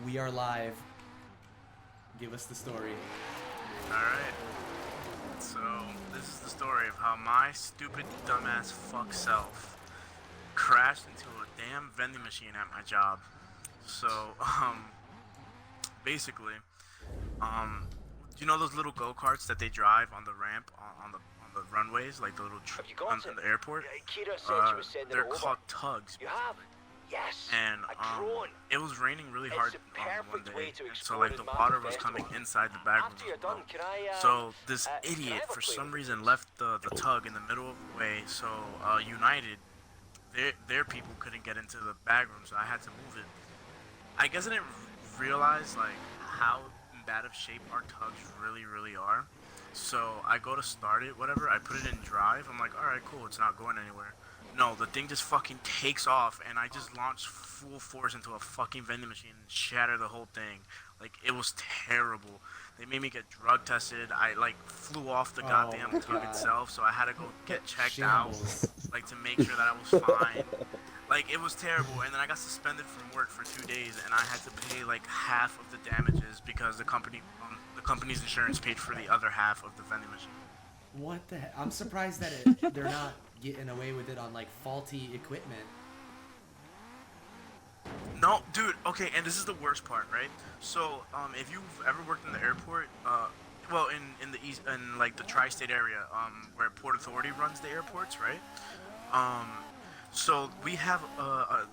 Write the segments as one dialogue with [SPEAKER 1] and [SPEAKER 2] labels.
[SPEAKER 1] We are live. Give us the story.
[SPEAKER 2] Alright, so this is the story of how my stupid dumbass fuck self crashed into a damn vending machine at my job. So, basically, do you know those little go-karts that they drive on the ramp on the runways, like the little
[SPEAKER 3] Have you got
[SPEAKER 2] in
[SPEAKER 3] it?
[SPEAKER 2] the airport?
[SPEAKER 3] Yeah, Kira said she was sending
[SPEAKER 2] They're
[SPEAKER 3] it over.
[SPEAKER 2] called tugs.
[SPEAKER 3] You have? Yes.
[SPEAKER 2] And
[SPEAKER 3] a drone.
[SPEAKER 2] it was raining really hard
[SPEAKER 3] It's a
[SPEAKER 2] one
[SPEAKER 3] perfect
[SPEAKER 2] day,
[SPEAKER 3] way to
[SPEAKER 2] and so
[SPEAKER 3] explore
[SPEAKER 2] like
[SPEAKER 3] his
[SPEAKER 2] the
[SPEAKER 3] massive
[SPEAKER 2] water was
[SPEAKER 3] festival.
[SPEAKER 2] coming inside the bag room
[SPEAKER 3] After you're
[SPEAKER 2] as well.
[SPEAKER 3] done, can I,
[SPEAKER 2] So this
[SPEAKER 3] can I
[SPEAKER 2] idiot,
[SPEAKER 3] have a
[SPEAKER 2] for
[SPEAKER 3] plate
[SPEAKER 2] some
[SPEAKER 3] of it,
[SPEAKER 2] reason,
[SPEAKER 3] please?
[SPEAKER 2] left the tug in the middle of the way. So United, their people couldn't get into the bag room, so I had to move it. I guess I didn't realize like how in bad of shape our tugs really are. So I go to start it, whatever. I put it in drive. I'm like, all right, cool. It's not going anywhere. No, the thing just fucking takes off, and I just launched full force into a fucking vending machine and shattered the whole thing. Like, it was terrible. They made me get drug tested. I like flew off the goddamn
[SPEAKER 1] my
[SPEAKER 2] tug
[SPEAKER 1] God.
[SPEAKER 2] itself, so I had to go get checked
[SPEAKER 1] Shambles.
[SPEAKER 2] out, like to make sure that I was fine. Like, it was terrible, and then I got suspended from work for 2 days, and I had to pay like half of the damages because the company's insurance paid for the other half of the vending machine.
[SPEAKER 1] What the heck? I'm surprised that they're not getting away with it on like faulty equipment.
[SPEAKER 2] No, dude. Okay, and this is the worst part, right? So, if you've ever worked in the airport, well, in the east, in like the tri-state area, where Port Authority runs the airports, right? Um, so we have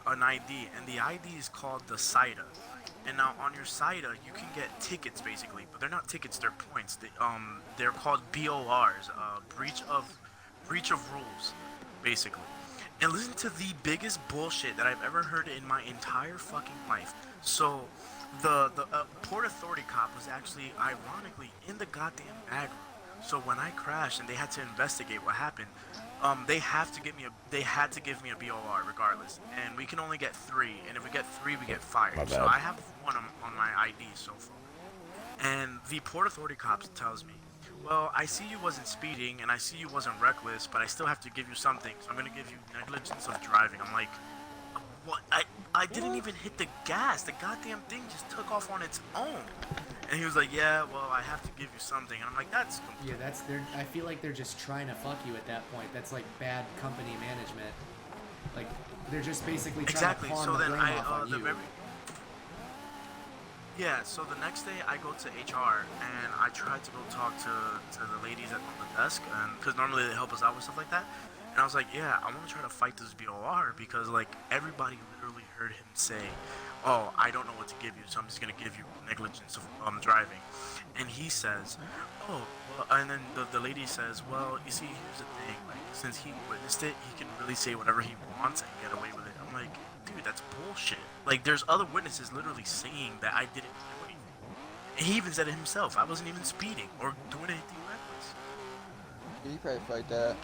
[SPEAKER 2] an ID, and the ID is called the SIDA. And now on your SIDA, you can get tickets basically, but they're not tickets; they're points. They're called BORs, breach of rules, basically. And listen to the biggest bullshit that I've ever heard in my entire fucking life. So, the Port Authority cop was actually, ironically, in the goddamn bag room. So when I crashed and they had to investigate what happened, they had to give me a BOR regardless, and we can only get three. And if we get three, we get fired.
[SPEAKER 4] My
[SPEAKER 2] So
[SPEAKER 4] bad.
[SPEAKER 2] I have one on my ID so far. And the Port Authority cops tells me, well, I see you wasn't speeding and I see you wasn't reckless, but I still have to give you something. So I'm gonna give you negligence of driving. I'm like, what? I didn't even hit the gas. The goddamn thing just took off on its own. And he was like, yeah, well, I have to give you something. And I'm like, that's
[SPEAKER 1] Yeah, I feel like they're just trying to fuck you at that point. That's like bad company management. Like they're just basically trying
[SPEAKER 2] exactly.
[SPEAKER 1] to pawn
[SPEAKER 2] So
[SPEAKER 1] the
[SPEAKER 2] then
[SPEAKER 1] blame off on you.
[SPEAKER 2] Yeah, so the next day I go to HR and I tried to go talk to the ladies at the desk, and because normally they help us out with stuff like that. And I was like, yeah, I want to try to fight this BOR because like everybody literally heard him say, oh, I don't know what to give you, so I'm just gonna give you negligence of driving. And he says, oh, well, and then the lady says, well, you see, here's the thing, like since he witnessed it, he can really say whatever he wants and get away with it. I'm like, dude, that's bullshit. Like, there's other witnesses literally saying that I didn't do anything. And he even said it himself. I wasn't even speeding or doing anything reckless.
[SPEAKER 5] You probably fight that.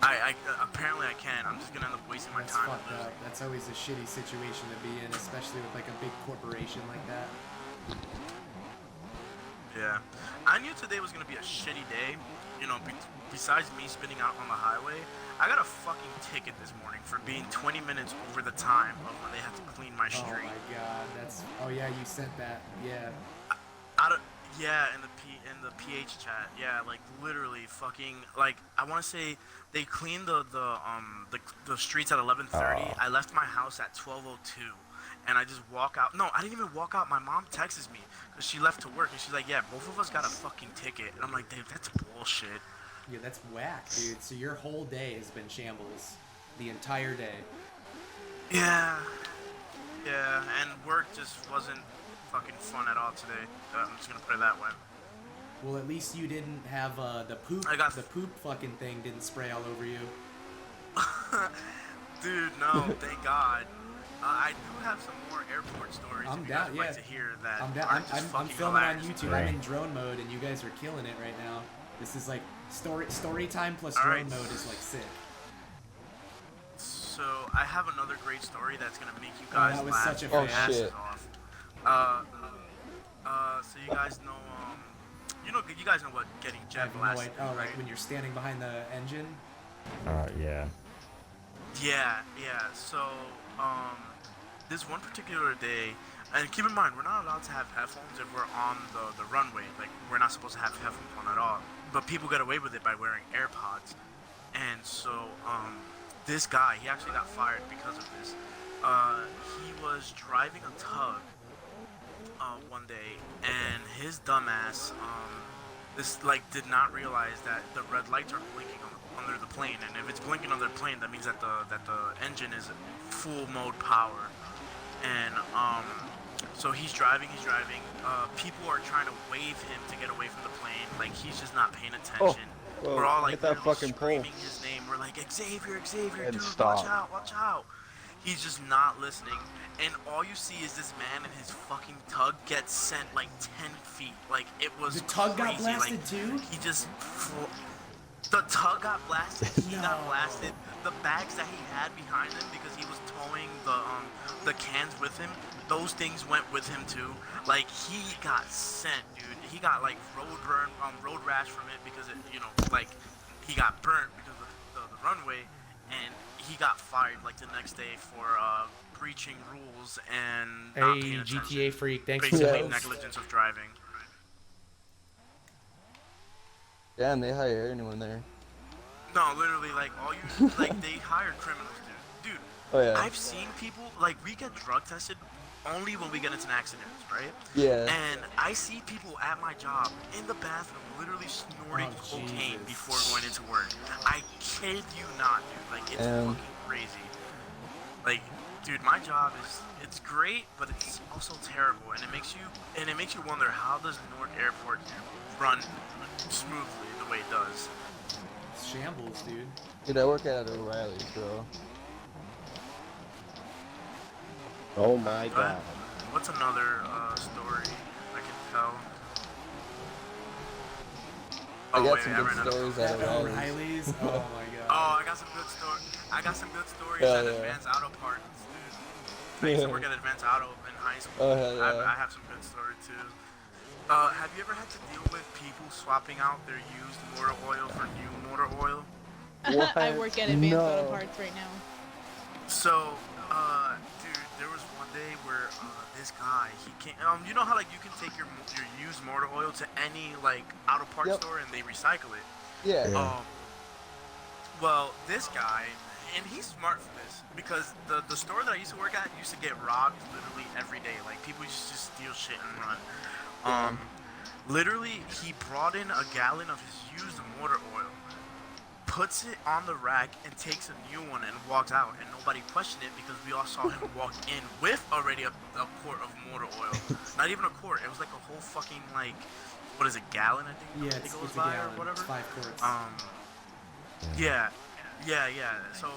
[SPEAKER 2] I apparently I can. I'm just gonna end up wasting my
[SPEAKER 1] That's
[SPEAKER 2] time.
[SPEAKER 1] fucked up. That's always a shitty situation to be in, especially with like a big corporation like that.
[SPEAKER 2] Yeah. I knew today was gonna be a shitty day. You know, besides me spinning out on the highway, I got a fucking ticket this morning for being 20 minutes over the time of when they had to clean my
[SPEAKER 1] Oh
[SPEAKER 2] street.
[SPEAKER 1] my god, that's. Oh yeah, you sent that. Yeah.
[SPEAKER 2] Out of yeah, in the PH chat, yeah, like literally fucking like I want to say they cleaned the streets at 11:30.
[SPEAKER 4] Oh.
[SPEAKER 2] I left my house at 12:02, and I just walk out. No, I didn't even walk out. My mom texts me because she left to work, and she's like, "Yeah, both of us got a fucking ticket." And I'm like, "Dude, that's bullshit."
[SPEAKER 1] Yeah, that's whack, dude. So your whole day has been shambles. The entire day.
[SPEAKER 2] Yeah, yeah, and work just wasn't fucking fun at all today. I'm just gonna put it that way.
[SPEAKER 1] Well, at least you didn't have the poop.
[SPEAKER 2] I got
[SPEAKER 1] the poop fucking thing didn't spray all over you.
[SPEAKER 2] Dude, no, thank God. I do have some more airport stories
[SPEAKER 1] I'm
[SPEAKER 2] if you guys
[SPEAKER 1] down.
[SPEAKER 2] would
[SPEAKER 1] Yeah.
[SPEAKER 2] like to hear that.
[SPEAKER 1] I'm down.
[SPEAKER 2] aren't just
[SPEAKER 1] I'm
[SPEAKER 2] fucking
[SPEAKER 1] filming on
[SPEAKER 2] hilarious.
[SPEAKER 1] YouTube. I'm in drone mode, and you guys are killing it right now. This is like story time plus
[SPEAKER 2] All
[SPEAKER 1] drone
[SPEAKER 2] right.
[SPEAKER 1] mode is like sick.
[SPEAKER 2] So I have another great story that's gonna make you
[SPEAKER 1] Oh,
[SPEAKER 2] guys
[SPEAKER 1] that was
[SPEAKER 2] laugh
[SPEAKER 1] such a
[SPEAKER 2] your
[SPEAKER 5] fan.
[SPEAKER 2] asses
[SPEAKER 5] Oh, shit.
[SPEAKER 2] off. So you guys know, you guys know what getting
[SPEAKER 1] I
[SPEAKER 2] jet
[SPEAKER 1] have no
[SPEAKER 2] blasted,
[SPEAKER 1] idea. Oh,
[SPEAKER 2] right?
[SPEAKER 1] like when you're standing behind the engine.
[SPEAKER 4] Yeah.
[SPEAKER 2] Yeah. So, this one particular day, And keep in mind, we're not allowed to have headphones if we're on the runway. Like, we're not supposed to have headphones on at all. But people get away with it by wearing AirPods. And so, this guy, he actually got fired because of this. He was driving a tug one day, and his dumbass, did not realize that the red lights are blinking under the plane. And if it's blinking under the plane, that means that the engine is full mode power. And, so he's driving, people are trying to wave him to get away from the plane, like he's just not paying attention.
[SPEAKER 5] Whoa,
[SPEAKER 2] we're all like
[SPEAKER 5] hit that fucking
[SPEAKER 2] screaming
[SPEAKER 5] pole.
[SPEAKER 2] his name, we're like, Xavier,
[SPEAKER 5] And
[SPEAKER 2] dude,
[SPEAKER 5] stop.
[SPEAKER 2] watch out. He's just not listening, and all you see is this man and his fucking tug get sent like 10 feet, like it was
[SPEAKER 1] The tug got
[SPEAKER 2] crazy.
[SPEAKER 1] blasted
[SPEAKER 2] Like,
[SPEAKER 1] too?
[SPEAKER 2] he just, the tug got blasted, he
[SPEAKER 1] No.
[SPEAKER 2] got blasted, the bags that he had behind him, because he was towing the cans with him, those things went with him too. Like, he got sent, dude. He got like road rash from it, because it, like, he got burnt because of the runway, and he got fired like the next day for breaching rules and not
[SPEAKER 1] Hey,
[SPEAKER 2] paying attention.
[SPEAKER 1] GTA freak, thanks for
[SPEAKER 2] Basically
[SPEAKER 1] those.
[SPEAKER 2] negligence of driving.
[SPEAKER 5] Damn, they hire anyone there.
[SPEAKER 2] No, literally, like, all you, like, they hired criminals, dude. Dude,
[SPEAKER 5] Oh yeah.
[SPEAKER 2] I've seen people, like, we get drug tested only when we get into accidents, right?
[SPEAKER 5] Yeah.
[SPEAKER 2] And I see people at my job in the bathroom literally snorting
[SPEAKER 1] Oh,
[SPEAKER 2] cocaine
[SPEAKER 1] Jesus.
[SPEAKER 2] before going into work. I kid you not, dude. Like, it's fucking crazy. Like, dude, my job it's great, but it's also terrible, and it makes you wonder, how does Newark Airport run smoothly the way it does?
[SPEAKER 1] It's shambles, dude.
[SPEAKER 5] Dude, I work at O'Reilly's, bro.
[SPEAKER 4] Oh my god.
[SPEAKER 2] What's another story I can tell?
[SPEAKER 5] I got
[SPEAKER 2] wait,
[SPEAKER 5] some
[SPEAKER 2] I
[SPEAKER 5] good
[SPEAKER 2] ran out of-
[SPEAKER 5] stories at O'Reilly's.
[SPEAKER 1] O'Reilly's? Oh my god.
[SPEAKER 2] Oh, I got some good stories
[SPEAKER 5] Hell
[SPEAKER 2] at
[SPEAKER 5] yeah.
[SPEAKER 2] Advanced Auto Parts, dude. I used to work at Advanced Auto in high school.
[SPEAKER 5] Oh, hell yeah.
[SPEAKER 2] I have some good stories too. Have you ever had to deal with people swapping out their used motor oil for new motor oil?
[SPEAKER 4] What?
[SPEAKER 6] I work at Advanced Auto
[SPEAKER 4] No.
[SPEAKER 6] Parts right now.
[SPEAKER 2] So, dude, there was one day where this guy, he came. You know how like you can take your used motor oil to any like auto parts
[SPEAKER 5] Yep.
[SPEAKER 2] store and they recycle it.
[SPEAKER 5] Yeah.
[SPEAKER 2] Well, this guy, and he's smart for this, because the store that I used to work at used to get robbed literally every day. Like, people used to just steal shit and run. Literally, he brought in a gallon of his used motor oil, puts it on the rack, and takes a new one and walks out, and nobody questioned it because we all saw him walk in with already a quart of motor oil. Not even a quart, it was like a whole fucking, like, what is it, gallon, I think?
[SPEAKER 1] Yeah,
[SPEAKER 2] it
[SPEAKER 1] it's
[SPEAKER 2] goes
[SPEAKER 1] a
[SPEAKER 2] by
[SPEAKER 1] gallon.
[SPEAKER 2] or whatever.
[SPEAKER 1] It's 5 quarts.
[SPEAKER 2] Yeah. So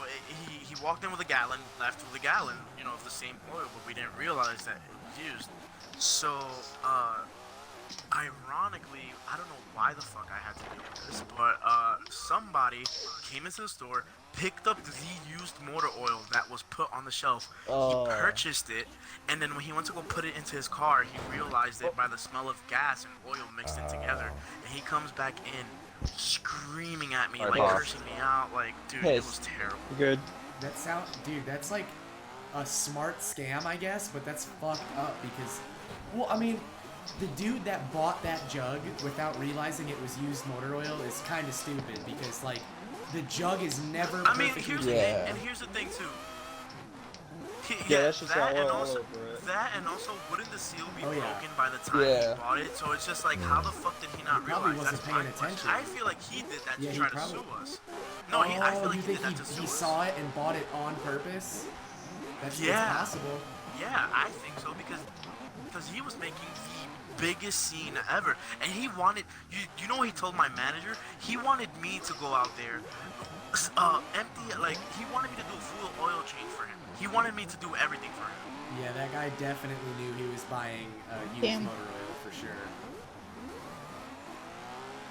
[SPEAKER 2] he walked in with a gallon, left with a gallon, of the same oil, but we didn't realize that it was used. So, ironically, I don't know why the fuck I had to deal with this, but somebody came into the store, picked up the used motor oil that was put on the shelf.
[SPEAKER 5] Oh.
[SPEAKER 2] He purchased it, and then when he went to go put it into his car, he realized it by the smell of gas and oil mixed in together. And he comes back in screaming at me,
[SPEAKER 5] Alright,
[SPEAKER 2] like
[SPEAKER 5] boss.
[SPEAKER 2] cursing me out, like, dude, it was
[SPEAKER 5] Pissed.
[SPEAKER 2] terrible.
[SPEAKER 4] Good.
[SPEAKER 1] Dude, that's like a smart scam, I guess, but that's fucked up because, well, I mean, the dude that bought that jug without realizing it was used motor oil is kind of stupid because, like, the jug is never
[SPEAKER 2] I mean,
[SPEAKER 1] perfectly
[SPEAKER 2] here's the
[SPEAKER 1] clean.
[SPEAKER 2] thing,
[SPEAKER 5] Yeah.
[SPEAKER 2] and here's the thing too.
[SPEAKER 4] Yeah, that's just
[SPEAKER 2] that
[SPEAKER 4] got
[SPEAKER 2] and
[SPEAKER 4] oil all
[SPEAKER 2] also
[SPEAKER 4] over it.
[SPEAKER 2] that and also wouldn't the seal be
[SPEAKER 1] Oh, yeah.
[SPEAKER 2] broken by the time
[SPEAKER 5] Yeah.
[SPEAKER 2] he bought it? So it's just like, how the fuck did he not
[SPEAKER 1] He probably
[SPEAKER 2] realize?
[SPEAKER 1] wasn't
[SPEAKER 2] That's my
[SPEAKER 1] paying
[SPEAKER 2] question.
[SPEAKER 1] attention.
[SPEAKER 2] I feel like he did that
[SPEAKER 1] Yeah,
[SPEAKER 2] to
[SPEAKER 1] he
[SPEAKER 2] try to
[SPEAKER 1] probably-
[SPEAKER 2] sue us. No, I feel like
[SPEAKER 1] you
[SPEAKER 2] he did
[SPEAKER 1] think
[SPEAKER 2] that to sue
[SPEAKER 1] he
[SPEAKER 2] us.
[SPEAKER 1] saw it and bought it on purpose? That's
[SPEAKER 2] Yeah.
[SPEAKER 1] it's possible.
[SPEAKER 2] Yeah, I think so because he was making the biggest scene ever, and he wanted you know what he told my manager? He wanted me to go out there, empty, like he wanted me to do a full oil change for him. He wanted me to do everything for him.
[SPEAKER 1] Yeah, that guy definitely knew he was buying used
[SPEAKER 6] Damn.
[SPEAKER 1] motor oil for sure.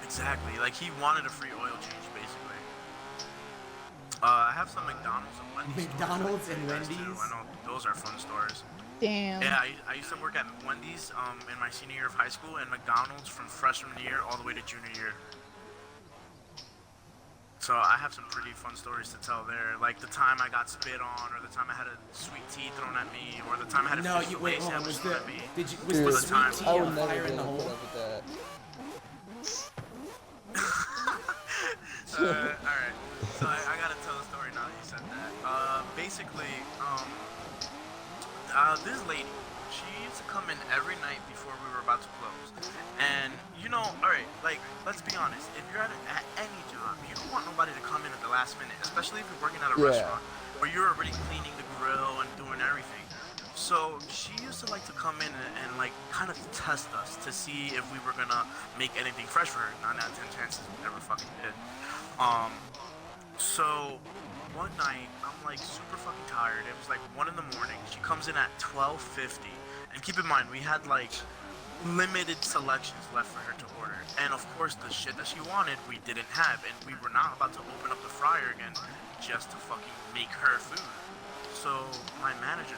[SPEAKER 2] Exactly, like he wanted a free oil change basically. I have some McDonald's and Wendy's.
[SPEAKER 1] McDonald's
[SPEAKER 2] stories
[SPEAKER 1] and
[SPEAKER 2] for you guys, too.
[SPEAKER 1] Wendy's?
[SPEAKER 2] I know those are fun stories.
[SPEAKER 6] Damn.
[SPEAKER 2] Yeah, I used to work at Wendy's in my senior year of high school, and McDonald's from freshman year all the way to junior year. So I have some pretty fun stories to tell there, like the time I got spit on, or the time I had a sweet tea thrown at me, or the time I had a
[SPEAKER 1] No,
[SPEAKER 2] fish
[SPEAKER 1] you
[SPEAKER 2] fillet
[SPEAKER 1] wait, hold on.
[SPEAKER 2] sandwich
[SPEAKER 1] Was
[SPEAKER 2] thrown
[SPEAKER 1] the
[SPEAKER 2] at me.
[SPEAKER 1] was
[SPEAKER 5] Dude,
[SPEAKER 1] the
[SPEAKER 2] the
[SPEAKER 1] sweet
[SPEAKER 2] time-
[SPEAKER 1] tea
[SPEAKER 5] I
[SPEAKER 1] a
[SPEAKER 5] would never
[SPEAKER 1] fire
[SPEAKER 5] be
[SPEAKER 1] in the
[SPEAKER 5] able to put
[SPEAKER 1] hole?
[SPEAKER 5] up with that.
[SPEAKER 2] Alright, so I gotta tell a story now that you said that. Basically, this lady, she used to come in every night before we were about to close. And, you know, alright, like, let's be honest, if you're at any job, you don't want nobody to come in at the last minute, especially if you're working at a
[SPEAKER 5] Yeah.
[SPEAKER 2] restaurant where you're already cleaning the grill and doing everything. So she used to like to come in and like kind of test us to see if we were gonna make anything fresh for her. 9 out of 10 chances we never fucking did. So one night I'm like super fucking tired. It was like 1 in the morning. She comes in at 12:50, and keep in mind we had like limited selections left for her to order. And of course the shit that she wanted we didn't have, and we were not about to open up the fryer again just to fucking make her food. So my manager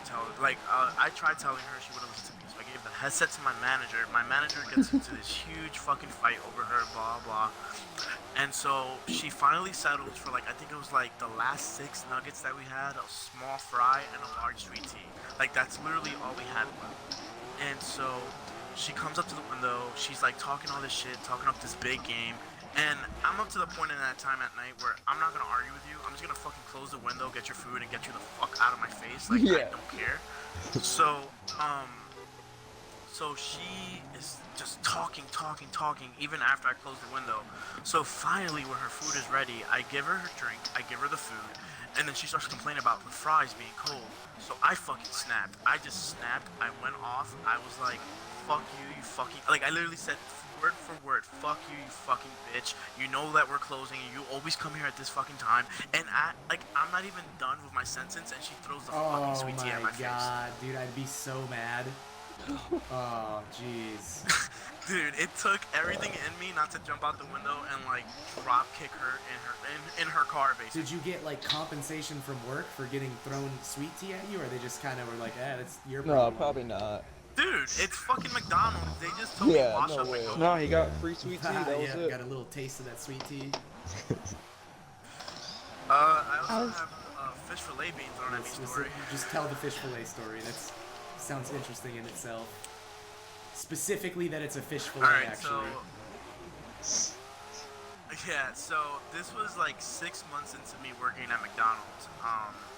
[SPEAKER 2] I tried telling her, she wouldn't listen to me. So I gave the headset to my manager. My manager gets into this huge fucking fight over her, blah blah. And so she finally settles for like, I think it was like the last 6 nuggets that we had, a small fry and a large sweet tea. Like that's literally all we had left. And so she comes up to the window, she's like talking all this shit, talking up this big game. And I'm up to the point in that time at night where I'm not gonna argue with you. I'm just gonna fucking close the window, get your food, and get you the fuck out of my face. Like I
[SPEAKER 5] Yeah.
[SPEAKER 2] don't care. So she is just talking, even after I close the window. So finally, when her food is ready, I give her her drink, I give her the food, and then she starts complaining about the fries being cold. So I fucking snapped. I just snapped. I went off. I was like, fuck you, you fucking... Like, I literally said word for word, fuck you, you fucking bitch. You know that we're closing and you always come here at this fucking time. And I'm not even done with my sentence and she throws the fucking
[SPEAKER 1] Oh
[SPEAKER 2] sweet tea at my
[SPEAKER 1] my god,
[SPEAKER 2] face.
[SPEAKER 1] dude, I'd be so mad. Oh, jeez.
[SPEAKER 2] Dude, it took everything in me not to jump out the window and like drop kick her in her car, basically.
[SPEAKER 1] Did you get like compensation from work for getting thrown sweet tea at you, or they just kind of were like, that's your
[SPEAKER 5] No,
[SPEAKER 1] problem?
[SPEAKER 5] probably not.
[SPEAKER 2] Dude, it's fucking McDonald's. They just told me
[SPEAKER 5] Yeah,
[SPEAKER 2] wash
[SPEAKER 5] no
[SPEAKER 2] up
[SPEAKER 5] way.
[SPEAKER 2] and go.
[SPEAKER 4] No, he got free sweet tea. That was
[SPEAKER 1] Yeah,
[SPEAKER 4] it.
[SPEAKER 1] got a little taste of that sweet tea.
[SPEAKER 2] I also have fish fillet beans thrown at me story.
[SPEAKER 1] Just tell the fish fillet story. That sounds interesting in itself. Specifically that it's a fish fillet,
[SPEAKER 2] Alright,
[SPEAKER 1] actually.
[SPEAKER 2] so this was like 6 months into me working at McDonald's.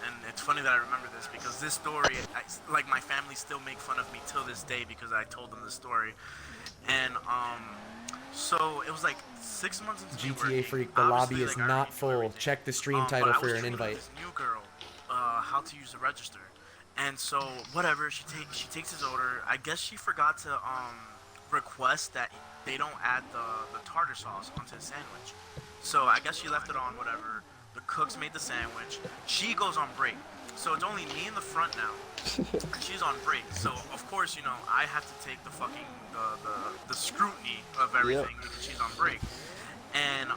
[SPEAKER 2] And it's funny that I remember this because this story, like my family still make fun of me till this day because I told them this story. And so it was like 6 months into me
[SPEAKER 1] GTA
[SPEAKER 2] working.
[SPEAKER 1] Freak, the
[SPEAKER 2] Obviously,
[SPEAKER 1] lobby is
[SPEAKER 2] like, I
[SPEAKER 1] not
[SPEAKER 2] already knew
[SPEAKER 1] full.
[SPEAKER 2] everything.
[SPEAKER 1] Check the stream
[SPEAKER 2] But
[SPEAKER 1] title
[SPEAKER 2] I
[SPEAKER 1] for
[SPEAKER 2] was
[SPEAKER 1] an
[SPEAKER 2] training
[SPEAKER 1] invite.
[SPEAKER 2] this new girl how to use the register. And so whatever, she takes his order. I guess she forgot to request that they don't add the tartar sauce onto the sandwich. So I guess she left it on, whatever. The cooks made the sandwich. She goes on break. So it's only me in the front now. She's on break. So of course, you know, I have to take the fucking the scrutiny of everything because she's on break. And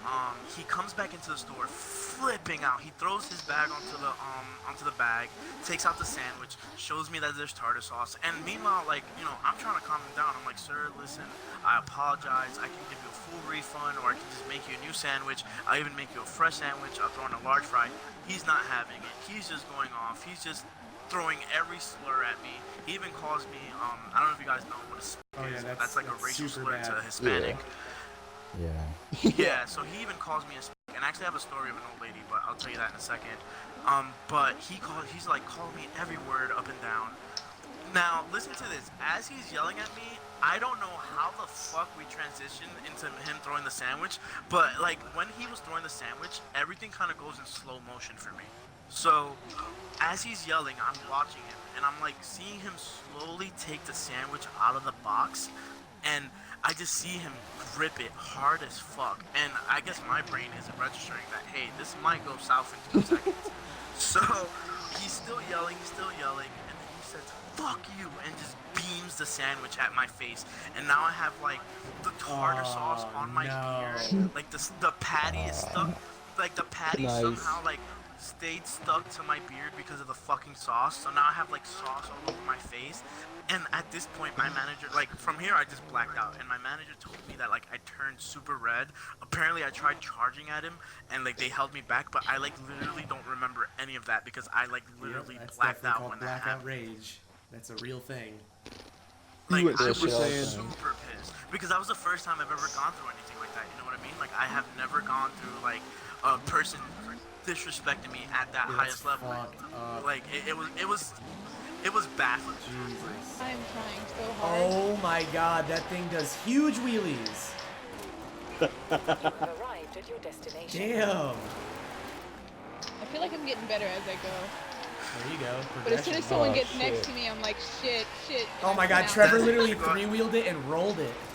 [SPEAKER 2] he comes back into the store flipping out. He throws his bag onto the bag, takes out the sandwich, shows me that there's tartar sauce. And meanwhile, like, you know, I'm trying to calm him down. I'm like, sir, listen, I apologize. I can give you a full refund, or I can just make you a new sandwich. I'll even make you a fresh sandwich. I'll throw in a large fry. He's not having it. He's just going off. He's just throwing every slur at me. He even calls me, I don't know if you guys know what a sp is, but that's like a racial
[SPEAKER 1] super
[SPEAKER 2] slur to
[SPEAKER 1] bad.
[SPEAKER 2] Hispanic.
[SPEAKER 5] Yeah.
[SPEAKER 2] Yeah, so he even calls me a sp, and actually I have a story of an old lady, but I'll tell you that in a second. But he's like calling me every word up and down. Now, listen to this. As he's yelling at me, I don't know how the fuck we transitioned into him throwing the sandwich, but like when he was throwing the sandwich, everything kind of goes in slow motion for me. So, as he's yelling, I'm watching him, and I'm like seeing him slowly take the sandwich out of the box, and I just see him grip it hard as fuck. And I guess my brain isn't registering that, hey, this might go south in 2 seconds. So, he's still yelling, and then he says, fuck you, and just beams the sandwich at my face. And now I have, like, the tartar sauce on my ear. Like, the patty is stuck. Like, the patty
[SPEAKER 5] Nice.
[SPEAKER 2] somehow, like, stayed stuck to my beard because of the fucking sauce. So now I have like sauce all over my face. And at this point, my manager, like from here, I just blacked out. And my manager told me that like I turned super red. Apparently, I tried charging at him, and like they held me back. But I like literally don't remember any of that because I like literally
[SPEAKER 1] That's
[SPEAKER 2] blacked
[SPEAKER 1] definitely
[SPEAKER 2] out
[SPEAKER 1] called
[SPEAKER 2] when that
[SPEAKER 1] blackout
[SPEAKER 2] happened.
[SPEAKER 1] rage. That's a real thing.
[SPEAKER 2] Like,
[SPEAKER 4] went
[SPEAKER 2] I was
[SPEAKER 4] Super Saiyan.
[SPEAKER 2] super pissed because that was the first time I've ever gone through anything like that. You know what I mean? Like, I have never gone through like a person disrespecting me at that
[SPEAKER 1] Dude,
[SPEAKER 2] highest
[SPEAKER 1] that's
[SPEAKER 2] level.
[SPEAKER 1] fucked up.
[SPEAKER 2] Like, it was baffling.
[SPEAKER 1] Jesus.
[SPEAKER 6] I'm trying so hard.
[SPEAKER 1] Oh my god, that thing does huge wheelies.
[SPEAKER 7] You have arrived at your destination.
[SPEAKER 1] Damn.
[SPEAKER 6] I feel like I'm getting better as I go.
[SPEAKER 1] There you go.
[SPEAKER 6] But as soon as
[SPEAKER 1] Progression.
[SPEAKER 6] someone
[SPEAKER 4] Oh,
[SPEAKER 6] gets
[SPEAKER 4] shit.
[SPEAKER 6] next to me, I'm like, shit.
[SPEAKER 1] Oh my god,
[SPEAKER 6] Now.
[SPEAKER 1] Trevor literally three-wheeled it and rolled it.